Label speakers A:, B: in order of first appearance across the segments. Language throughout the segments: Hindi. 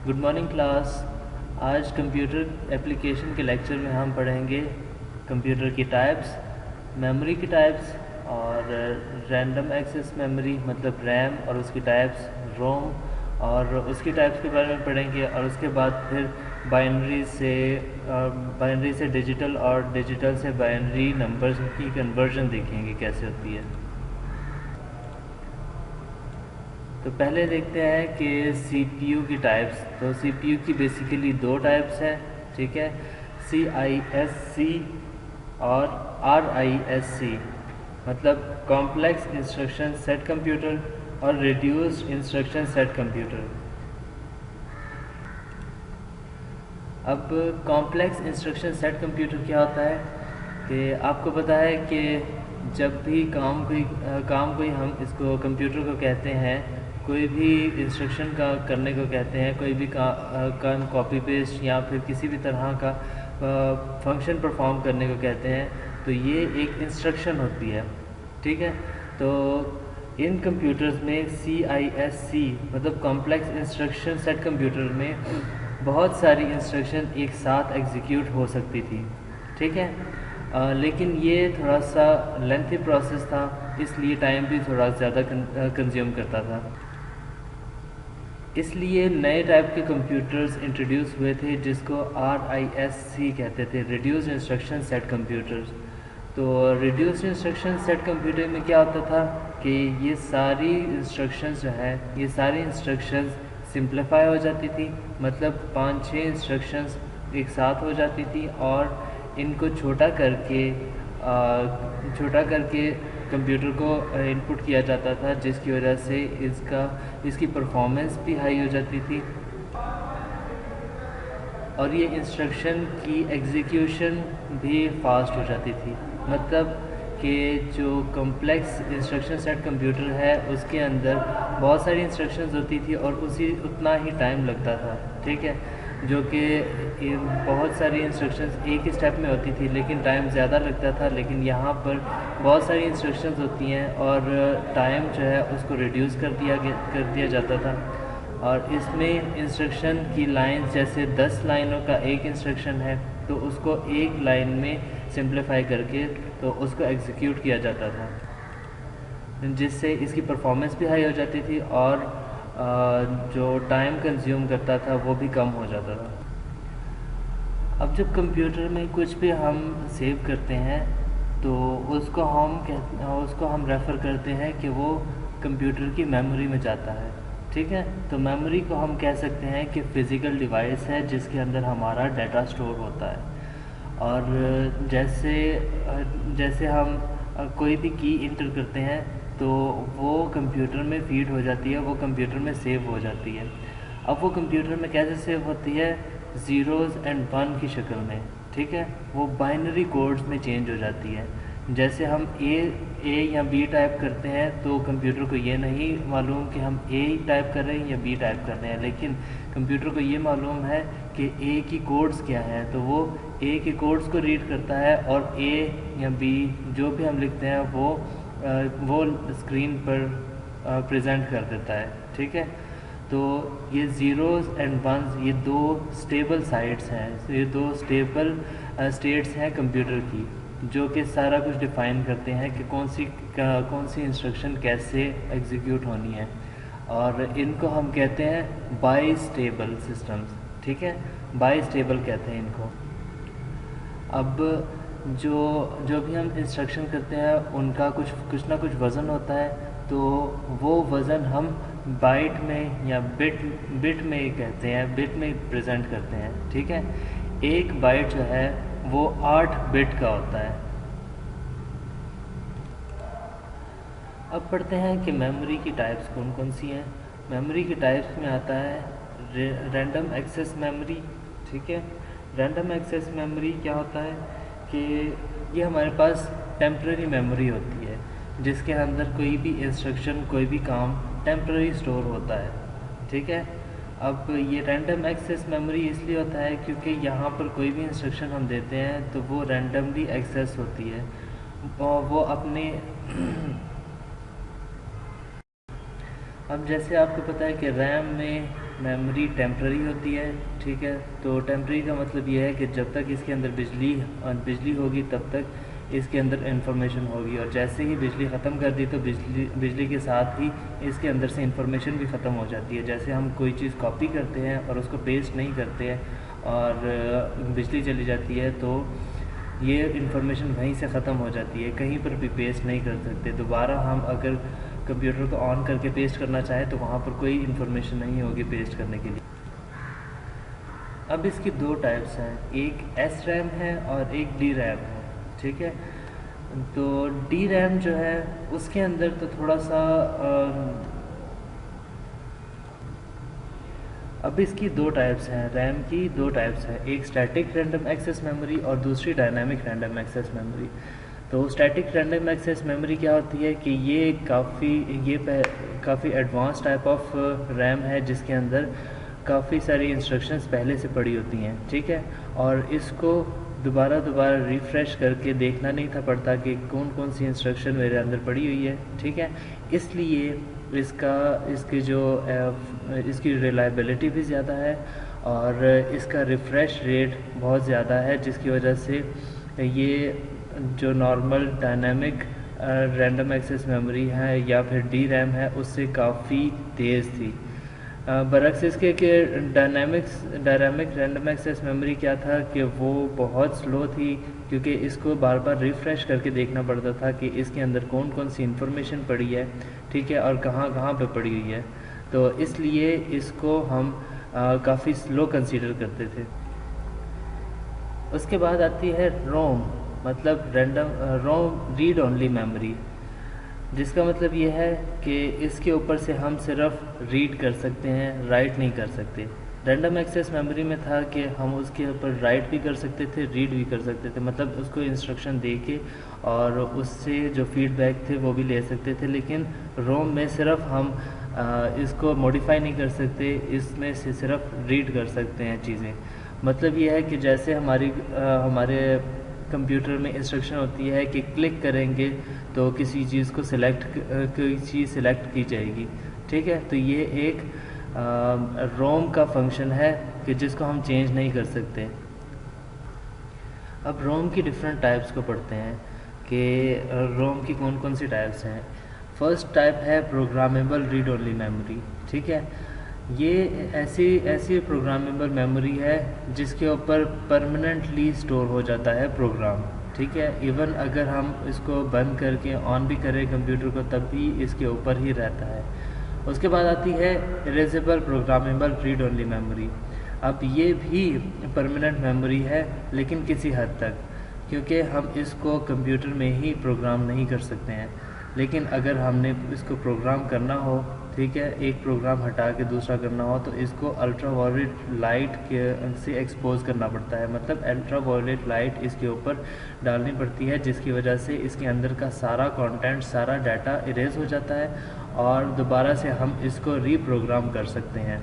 A: Good morning class. आज कंप्यूटर एप्लीकेशन के लेक्चर में हम पढ़ेंगे कंप्यूटर की टाइप्स, मेमोरी की टाइप्स और रैंडम एक्सेस मेमोरी मतलब रैम और उसकी टाइप्स, रोम और उसकी टाइप्स के बारे में पढ़ेंगे। और उसके बाद फिर बाइनरी से डिजिटल और डिजिटल से बाइनरी नंबर्स की कन्वर्जन देखेंगे कैसे होती है। तो पहले देखते हैं कि सीपीयू की टाइप्स। तो सीपीयू की बेसिकली दो टाइप्स हैं, ठीक है। CISC और RISC मतलब कॉम्प्लेक्स इंस्ट्रक्शन सेट कंप्यूटर और रिड्यूस्ड इंस्ट्रक्शन सेट कंप्यूटर। अब कॉम्प्लेक्स इंस्ट्रक्शन सेट कंप्यूटर क्या होता है कि आपको पता है कि जब भी काम कोई हम इसको कंप्यूटर को कहते हैं, कोई भी इंस्ट्रक्शन का करने को कहते हैं, कोई भी काम कॉपी पेस्ट या फिर किसी भी तरह का फंक्शन परफॉर्म करने को कहते हैं, तो ये एक इंस्ट्रक्शन होती है, ठीक है। तो इन कंप्यूटर्स में CISC मतलब कॉम्प्लेक्स इंस्ट्रक्शन सेट कंप्यूटर में बहुत सारी इंस्ट्रक्शन एक साथ एग्जीक्यूट हो सकती थी, ठीक है। लेकिन ये थोड़ा सा लेंथी प्रोसेस था, इसलिए टाइम भी थोड़ा ज़्यादा कंज्यूम करता था। इसलिए नए टाइप के कंप्यूटर्स इंट्रोड्यूस हुए थे जिसको RISC कहते थे, रिड्यूस्ड इंस्ट्रक्शन सेट कंप्यूटर्स। तो रिड्यूस्ड इंस्ट्रक्शन सेट कंप्यूटर में क्या होता था कि ये सारी इंस्ट्रक्शंस जो है, ये सारी इंस्ट्रक्शंस सिंप्लीफाई हो जाती थी, मतलब 5-6 इंस्ट्रक्शंस एक साथ हो जाती थी और इनको छोटा करके कंप्यूटर को इनपुट किया जाता था, जिसकी वजह से इसकी परफॉर्मेंस भी हाई हो जाती थी और ये इंस्ट्रक्शन की एग्जीक्यूशन भी फास्ट हो जाती थी। मतलब कि जो कॉम्प्लेक्स इंस्ट्रक्शन सेट कंप्यूटर है उसके अंदर बहुत सारी इंस्ट्रक्शंस होती थी और उतना ही टाइम लगता था, ठीक है। जो कि बहुत सारी इंस्ट्रक्शंस एक ही स्टेप में होती थी लेकिन टाइम ज़्यादा लगता था, लेकिन यहाँ पर बहुत सारी इंस्ट्रक्शंस होती हैं और टाइम जो है उसको रिड्यूस कर दिया जाता था। और इसमें इंस्ट्रक्शन की लाइन जैसे 10 लाइनों का एक इंस्ट्रक्शन है तो उसको एक लाइन में सिंप्लीफाई करके तो उसको एग्जीक्यूट किया जाता था, जिससे इसकी परफॉर्मेंस भी हाई हो जाती थी और जो टाइम कंज्यूम करता था वो भी कम हो जाता था। अब जब कंप्यूटर में कुछ भी हम सेव करते हैं तो उसको हम रेफ़र करते हैं कि वो कंप्यूटर की मेमोरी में जाता है, ठीक है। तो मेमोरी को हम कह सकते हैं कि फ़िज़िकल डिवाइस है जिसके अंदर हमारा डाटा स्टोर होता है। और जैसे हम कोई भी की इंटर करते हैं तो वो कंप्यूटर में फीड हो जाती है, वो कंप्यूटर में सेव हो जाती है। अब वो कंप्यूटर में कैसे सेव होती है, ज़ीरोज़ एंड वन की शक्ल में, ठीक है। वो बाइनरी कोड्स में चेंज हो जाती है। जैसे हम ए या बी टाइप करते हैं तो कंप्यूटर को ये नहीं मालूम कि हम ए टाइप कर रहे हैं या बी टाइप कर रहे हैं, लेकिन कंप्यूटर को ये मालूम है कि ए की कोड्स क्या है, तो वो ए के कोड्स को रीड करता है और ए या बी जो भी हम लिखते हैं वो स्क्रीन पर प्रेजेंट कर देता है, ठीक है। तो ये ज़ीरोज़ एंड वंस ये दो स्टेबल साइड्स हैं, ये दो स्टेबल स्टेट्स हैं कंप्यूटर की, जो कि सारा कुछ डिफ़ाइन करते हैं कि कौन सी इंस्ट्रक्शन कैसे एग्जीक्यूट होनी है। और इनको हम कहते हैं बाई स्टेबल सिस्टम्स, ठीक है। बाई स्टेबल कहते हैं इनको। अब जो भी हम इंस्ट्रक्शन करते हैं उनका कुछ ना कुछ वज़न होता है, तो वो वज़न हम बाइट में या बिट में कहते हैं, बिट में प्रेजेंट करते हैं, ठीक है। एक बाइट जो है वो 8 बिट का होता है। अब पढ़ते हैं कि मेमोरी की टाइप्स कौन कौन सी हैं। मेमोरी की टाइप्स में आता है रैंडम एक्सेस मेमोरी, ठीक है। रैंडम एक्सेस मेमोरी क्या होता है कि ये हमारे पास टेम्पररी मेमोरी होती है जिसके अंदर कोई भी इंस्ट्रक्शन, कोई भी काम टेम्पररी स्टोर होता है, ठीक है। अब ये रैंडम एक्सेस मेमोरी इसलिए होता है क्योंकि यहाँ पर कोई भी इंस्ट्रक्शन हम देते हैं तो वो रैंडमली एक्सेस होती है, वो अपने अब जैसे आपको पता है कि रैम में मेमोरी टेम्प्रेरी होती है, ठीक है। तो टेम्प्रेरी का मतलब ये है कि जब तक इसके अंदर बिजली होगी तब तक इसके अंदर इंफॉर्मेशन होगी, और जैसे ही बिजली ख़त्म कर दी तो बिजली के साथ ही इसके अंदर से इंफॉर्मेशन भी ख़त्म हो जाती है। जैसे हम कोई चीज़ कॉपी करते हैं और उसको पेस्ट नहीं करते हैं और बिजली चली जाती है तो ये इंफॉर्मेशन वहीं से ख़त्म हो जाती है, कहीं पर भी पेस्ट नहीं कर सकते। दोबारा हम अगर कंप्यूटर को ऑन करके पेस्ट करना चाहें तो वहाँ पर कोई इंफॉर्मेशन नहीं होगी पेस्ट करने के लिए। अब इसकी दो टाइप्स हैं, एक एस रैम है और एक डी रैम है, ठीक है। तो डी रैम जो है उसके अंदर तो थोड़ा सा अब इसकी दो टाइप्स हैं, रैम की दो टाइप्स हैं, एक स्टैटिक रैंडम एक्सेस मेमोरी और दूसरी डायनामिक रैंडम एक्सेस मेमोरी। तो स्टैटिक रैंडम एक्सेस मेमोरी क्या होती है कि ये काफ़ी एडवांस टाइप ऑफ रैम है जिसके अंदर काफ़ी सारी इंस्ट्रक्शंस पहले से पड़ी होती हैं, ठीक है। और इसको दोबारा रिफ़्रेश करके देखना नहीं था पड़ता कि कौन कौन सी इंस्ट्रक्शन मेरे अंदर पड़ी हुई है, ठीक है। इसलिए इसकी रिलायबिलिटी भी ज़्यादा है और इसका रिफ़्रेश रेट बहुत ज़्यादा है, जिसकी वजह से ये जो normal dynamic random access memory है या फिर डी रैम है उससे काफ़ी तेज़ थी। बरक्स इसके कि डायनामिक रैंडम एक्सेस मेमोरी क्या था कि वो बहुत स्लो थी, क्योंकि इसको बार बार रिफ़्रेश करके देखना पड़ता था कि इसके अंदर कौन कौन सी इंफॉर्मेशन पड़ी है, ठीक है, और कहाँ कहाँ पे पड़ी हुई है। तो इसलिए इसको हम काफ़ी स्लो कंसीडर करते थे। उसके बाद आती है रोम, मतलब रोम रीड ओनली मेमोरी, जिसका मतलब ये है कि इसके ऊपर से हम सिर्फ रीड कर सकते हैं, राइट नहीं कर सकते। रैंडम एक्सेस मेमोरी में था कि हम उसके ऊपर राइट भी कर सकते थे, रीड भी कर सकते थे, मतलब उसको इंस्ट्रक्शन दे के और उससे जो फीडबैक थे वो भी ले सकते थे। लेकिन रोम में सिर्फ हम इसको मॉडिफाई नहीं कर सकते, इसमें से सिर्फ रीड कर सकते हैं चीज़ें। मतलब ये है कि जैसे हमारे कंप्यूटर में इंस्ट्रक्शन होती है कि क्लिक करेंगे तो किसी चीज़ को कोई चीज़ सिलेक्ट की जाएगी, ठीक है। तो ये एक रोम का फंक्शन है कि जिसको हम चेंज नहीं कर सकते। अब रोम की डिफरेंट टाइप्स को पढ़ते हैं कि रोम की कौन कौन सी टाइप्स हैं। फर्स्ट टाइप है प्रोग्रामेबल रीड ओनली मेमोरी, ठीक है। ये ऐसी प्रोग्रामेबल मेमोरी है जिसके ऊपर परमानेंटली स्टोर हो जाता है प्रोग्राम, ठीक है। इवन अगर हम इसको बंद करके ऑन भी करें कंप्यूटर को तब भी इसके ऊपर ही रहता है। उसके बाद आती है erasable programmable read only memory. अब ये भी परमानेंट मेमोरी है लेकिन किसी हद तक, क्योंकि हम इसको कंप्यूटर में ही प्रोग्राम नहीं कर सकते हैं। लेकिन अगर हमने इसको प्रोग्राम करना हो, ठीक है, एक प्रोग्राम हटा के दूसरा करना हो तो इसको अल्ट्रावायलेट लाइट से एक्सपोज करना पड़ता है, मतलब अल्ट्रावायलेट लाइट इसके ऊपर डालनी पड़ती है, जिसकी वजह से इसके अंदर का सारा कंटेंट, सारा डाटा इरेज हो जाता है और दोबारा से हम इसको रीप्रोग्राम कर सकते हैं।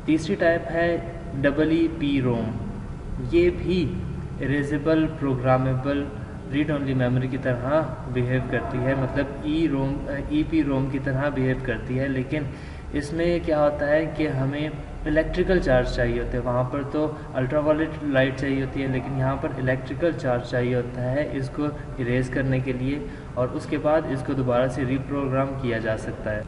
A: तीसरी टाइप है EEP रोम। ये भी erasable programmable read only memory की तरह बिहेव करती है, मतलब EP रोम की तरह बिहेव करती है। लेकिन इसमें क्या होता है कि हमें इलेक्ट्रिकल चार्ज चाहिए होते हैं, वहाँ पर तो अल्ट्रावायलेट लाइट चाहिए होती है, लेकिन यहाँ पर इलेक्ट्रिकल चार्ज चाहिए होता है इसको इरेज करने के लिए, और उसके बाद इसको दोबारा से रीप्रोग्राम किया जा सकता है।